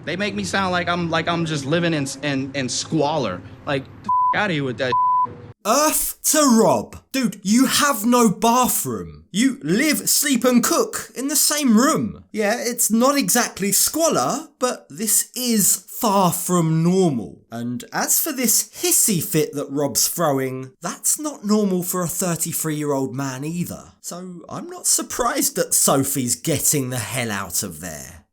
They make me sound like I'm just living in squalor. Like, the out of here with that. Earth to Rob. Dude, you have no bathroom. You live, sleep and cook in the same room. Yeah, it's not exactly squalor, but this is far from normal. And as for this hissy fit that Rob's throwing, that's not normal for a 33-year-old man either. So I'm not surprised that Sophie's getting the hell out of there.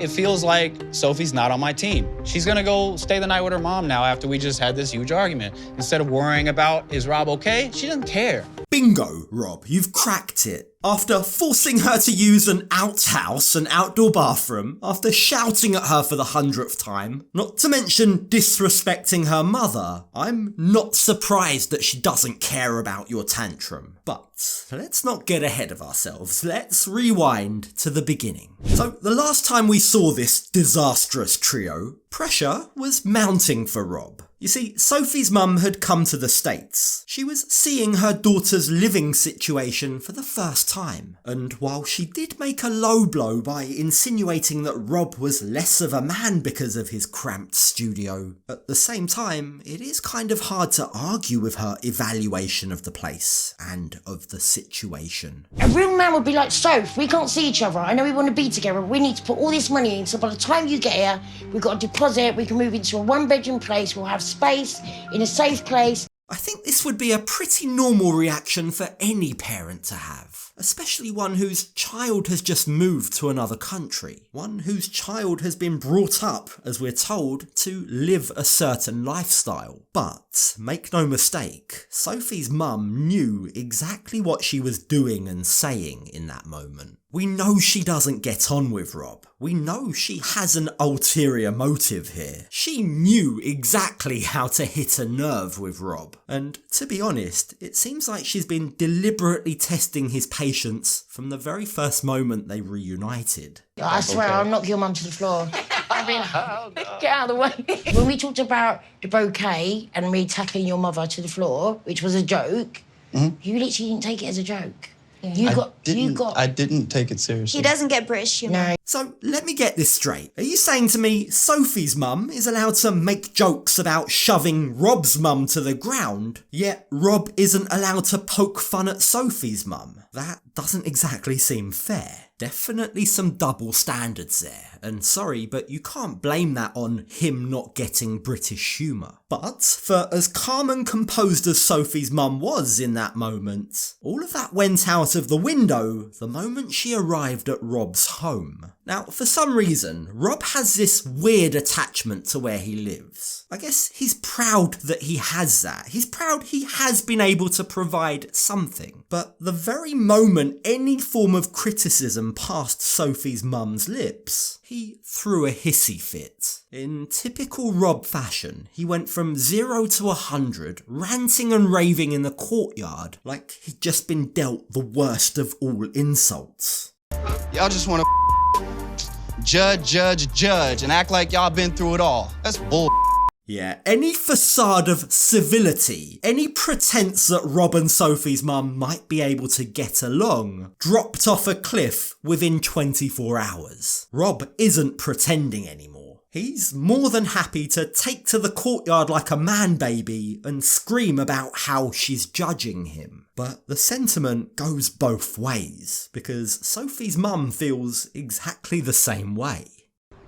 It feels like Sophie's not on my team. She's gonna go stay the night with her mom now after we just had this huge argument. Instead of worrying about, is Rob okay? She doesn't care. Bingo, Rob, you've cracked it. After forcing her to use an outhouse, an outdoor bathroom, after shouting at her for the 100th time, not to mention disrespecting her mother, I'm not surprised that she doesn't care about your tantrum. But let's not get ahead of ourselves. Let's rewind to the beginning. So the last time we saw this disastrous trio, pressure was mounting for Rob. You see, Sophie's mum had come to the States. She was seeing her daughter's living situation for the first time. And while she did make a low blow by insinuating that Rob was less of a man because of his cramped studio, at the same time, it is kind of hard to argue with her evaluation of the place and of the situation. A real man would be like, Soph, we can't see each other. I know we want to be together. We need to put all this money in. So by the time you get here, we've got a deposit. We can move into a one-bedroom place. We'll have space in a safe place. I think this would be a pretty normal reaction for any parent to have, especially one whose child has just moved to another country, one whose child has been brought up, as we're told, to live a certain lifestyle. But, make no mistake, Sophie's mum knew exactly what she was doing and saying in that moment. We know she doesn't get on with Rob. We know she has an ulterior motive here. She knew exactly how to hit a nerve with Rob. And to be honest, it seems like she's been deliberately testing his patience from the very first moment they reunited. I swear, I'll knock your mum to the floor. I mean, get out of the way. When we talked about the bouquet and me tackling your mother to the floor, which was a joke, you literally didn't take it as a joke. I didn't take it seriously. He doesn't get British humour. No. So let me get this straight. Are you saying to me Sophie's mum is allowed to make jokes about shoving Rob's mum to the ground, yet Rob isn't allowed to poke fun at Sophie's mum? That doesn't exactly seem fair. Definitely some double standards there, and sorry, but you can't blame that on him not getting British humour. But for as calm and composed as Sophie's mum was in that moment, all of that went out of the window the moment she arrived at Rob's home. Now, for some reason, Rob has this weird attachment to where he lives. I guess he's proud that he has that. He's proud he has been able to provide something. But the very moment any form of criticism passed Sophie's mum's lips, he threw a hissy fit. In typical Rob fashion, he went from 0 to 100, ranting and raving in the courtyard like he'd just been dealt the worst of all insults. Y'all just want to judge, and act like y'all been through it all. That's bull. Yeah, any facade of civility, any pretense that Rob and Sophie's mum might be able to get along, dropped off a cliff within 24 hours. Rob isn't pretending anymore. He's more than happy to take to the courtyard like a man baby and scream about how she's judging him. But the sentiment goes both ways, because Sophie's mum feels exactly the same way.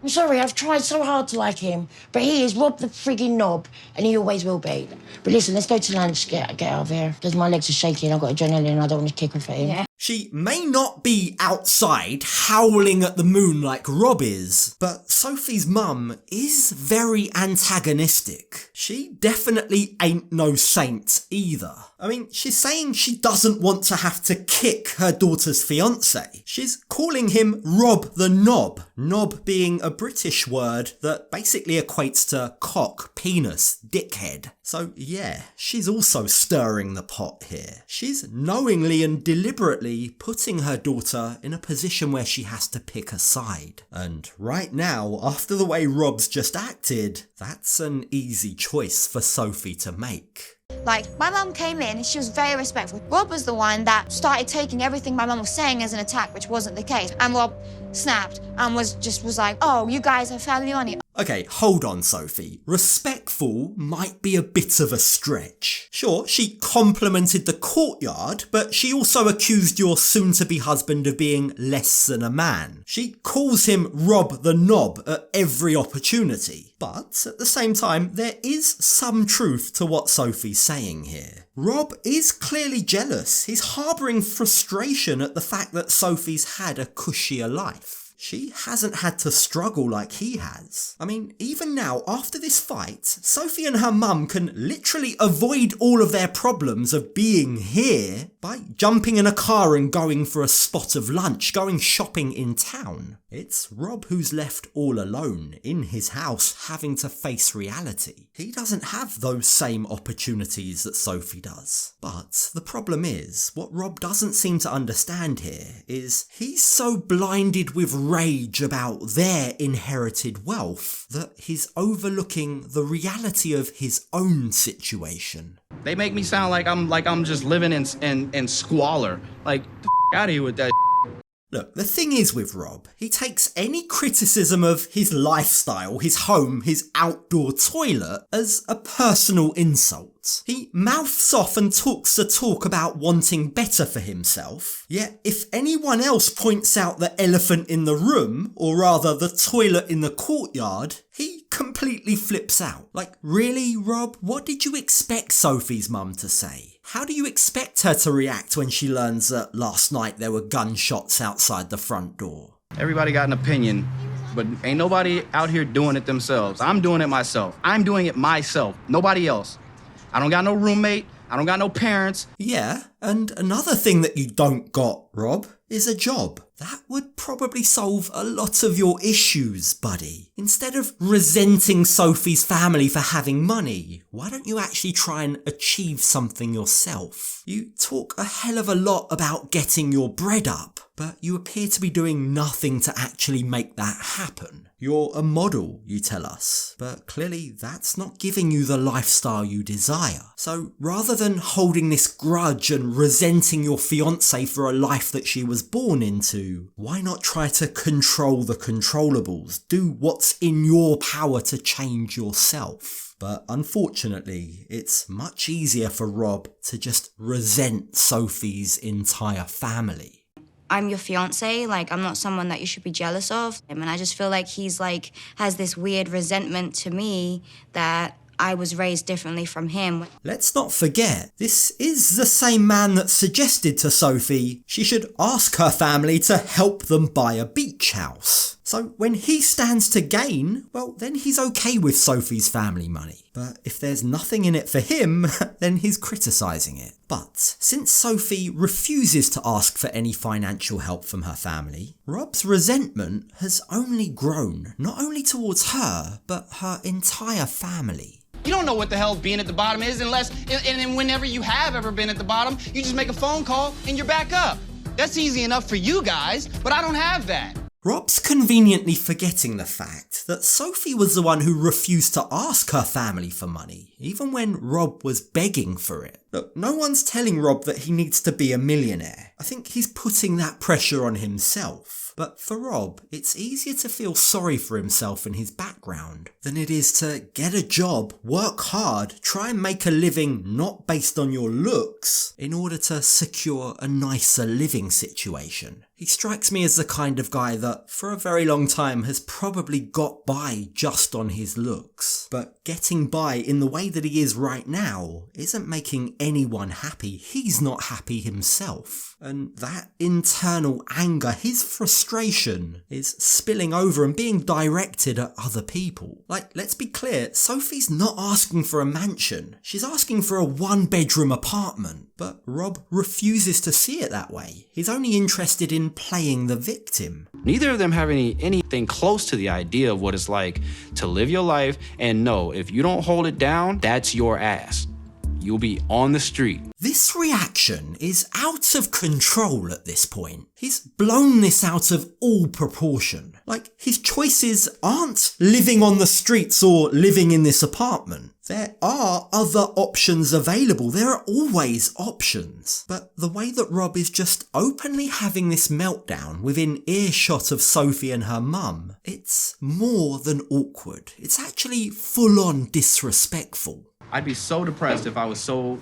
I'm sorry, I've tried so hard to like him, but he is Rob the frigging knob, and he always will be. But listen, let's go to lunch, get out of here, because my legs are shaking, I've got adrenaline, I don't want to kick off at him. Yeah. She may not be outside howling at the moon like Rob is, but Sophie's mum is very antagonistic. She definitely ain't no saint either. I mean, she's saying she doesn't want to have to kick her daughter's fiance. She's calling him Rob the knob. Knob being a British word that basically equates to cock, penis, dickhead. So yeah, she's also stirring the pot here. She's knowingly and deliberately putting her daughter in a position where she has to pick a side. And right now, after the way Rob's just acted, that's an easy choice for Sophie to make. Like, my mum came in, she was very respectful. Rob was the one that started taking everything my mum was saying as an attack, which wasn't the case. And Rob snapped and was like, oh, you guys are family on it. Okay, hold on, Sophie. Respectful might be a bit of a stretch. Sure, she complimented the courtyard, but she also accused your soon-to-be husband of being less than a man. She calls him Rob the Knob at every opportunity. But at the same time, there is some truth to what Sophie's saying here. Rob is clearly jealous. He's harbouring frustration at the fact that Sophie's had a cushier life. She hasn't had to struggle like he has. I mean, even now, after this fight, Sophie and her mum can literally avoid all of their problems of being here by jumping in a car and going for a spot of lunch, going shopping in town. It's Rob who's left all alone in his house having to face reality. He doesn't have those same opportunities that Sophie does. But the problem is, what Rob doesn't seem to understand here is he's so blinded with rage about their inherited wealth that he's overlooking the reality of his own situation. They make me sound like I'm just living in squalor. Like, the out of here with that. Look, the thing is with Rob, he takes any criticism of his lifestyle, his home, his outdoor toilet as a personal insult. He mouths off and talks the talk about wanting better for himself, yet if anyone else points out the elephant in the room, or rather the toilet in the courtyard, he completely flips out. Like, really, Rob? What did you expect Sophie's mum to say? How do you expect her to react when she learns that last night there were gunshots outside the front door? Everybody got an opinion, but ain't nobody out here doing it themselves. I'm doing it myself. I'm doing it myself. Nobody else. I don't got no roommate. I don't got no parents. Yeah, and another thing that you don't got, Rob, is a job. That would probably solve a lot of your issues, buddy. Instead of resenting Sophie's family for having money, why don't you actually try and achieve something yourself? You talk a hell of a lot about getting your bread up, but you appear to be doing nothing to actually make that happen. You're a model, you tell us, but clearly that's not giving you the lifestyle you desire. So rather than holding this grudge and resenting your fiance for a life that she was born into, why not try to control the controllables? Do what's in your power to change yourself. But unfortunately, it's much easier for Rob to just resent Sophie's entire family. I'm your fiance, like, I'm not someone that you should be jealous of. And I just feel like he's, like, has this weird resentment to me that I was raised differently from him. Let's not forget, this is the same man that suggested to Sophie she should ask her family to help them buy a beach house. So when he stands to gain, well, then he's okay with Sophie's family money. But if there's nothing in it for him, then he's criticising it. But since Sophie refuses to ask for any financial help from her family, Rob's resentment has only grown, not only towards her, but her entire family. You don't know what the hell being at the bottom is unless, and whenever you have ever been at the bottom, you just make a phone call and you're back up. That's easy enough for you guys, but I don't have that. Rob's conveniently forgetting the fact that Sophie was the one who refused to ask her family for money, even when Rob was begging for it. Look, no one's telling Rob that he needs to be a millionaire. I think he's putting that pressure on himself. But for Rob, it's easier to feel sorry for himself and his background than it is to get a job, work hard, try and make a living not based on your looks in order to secure a nicer living situation. He strikes me as the kind of guy that, for a very long time, has probably got by just on his looks. But getting by in the way that he is right now isn't making anyone happy. He's not happy himself. And that internal anger, his frustration, is spilling over and being directed at other people. Like, let's be clear, Sophie's not asking for a mansion. She's asking for a one-bedroom apartment. But Rob refuses to see it that way. He's only interested in playing the victim. Neither of them have anything close to the idea of what it's like to live your life and know if you don't hold it down, that's your ass. You'll be on the street. This reaction is out of control at this point. He's blown this out of all proportion. Like, his choices aren't living on the streets or living in this apartment. There are other options available. There are always options. But the way that Rob is just openly having this meltdown within earshot of Sophie and her mum, it's more than awkward. It's actually full-on disrespectful. I'd be so depressed if I was so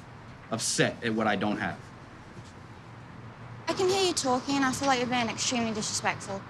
upset at what I don't have. I can hear you talking and I feel like you're being extremely disrespectful.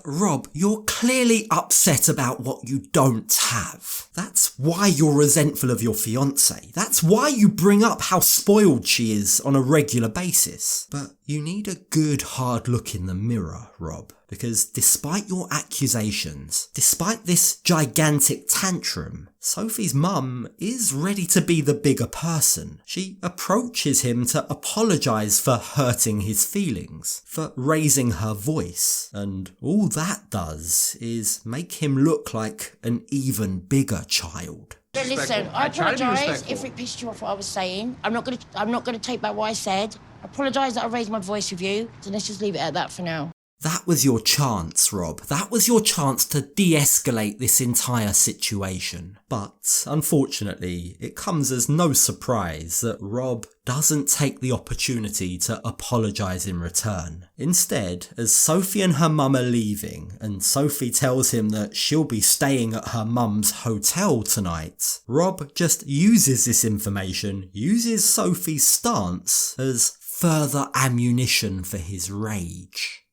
Rob, you're clearly upset about what you don't have. That's why you're resentful of your fiance. That's why you bring up how spoiled she is on a regular basis. But you need a good hard look in the mirror, Rob. Because despite your accusations, despite this gigantic tantrum, Sophie's mum is ready to be the bigger person. She approaches him to apologise for hurting his feelings, for raising her voice, and all that does is make him look like an even bigger child. Listen, I apologise if it pissed you off what I was saying. I'm not gonna take back what I said. I apologise that I raised my voice with you, so let's just leave it at that for now. That was your chance, Rob. That was your chance to de-escalate this entire situation. But, unfortunately, it comes as no surprise that Rob doesn't take the opportunity to apologise in return. Instead, as Sophie and her mum are leaving, and Sophie tells him that she'll be staying at her mum's hotel tonight, Rob just uses this information, uses Sophie's stance as further ammunition for his rage.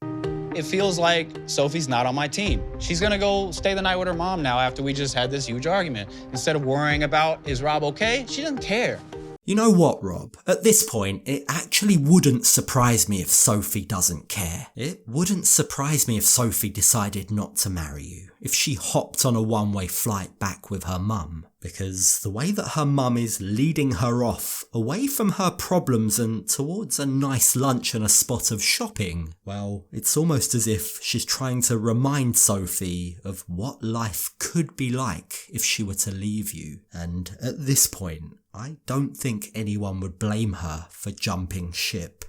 It feels like Sophie's not on my team. She's gonna go stay the night with her mom now after we just had this huge argument. Instead of worrying about, is Rob okay? She doesn't care. You know what, Rob? At this point, it actually wouldn't surprise me if Sophie doesn't care. It wouldn't surprise me if Sophie decided not to marry you, if she hopped on a one-way flight back with her mum. Because the way that her mum is leading her off, away from her problems and towards a nice lunch and a spot of shopping, well, it's almost as if she's trying to remind Sophie of what life could be like if she were to leave you. And at this point, I don't think anyone would blame her for jumping ship.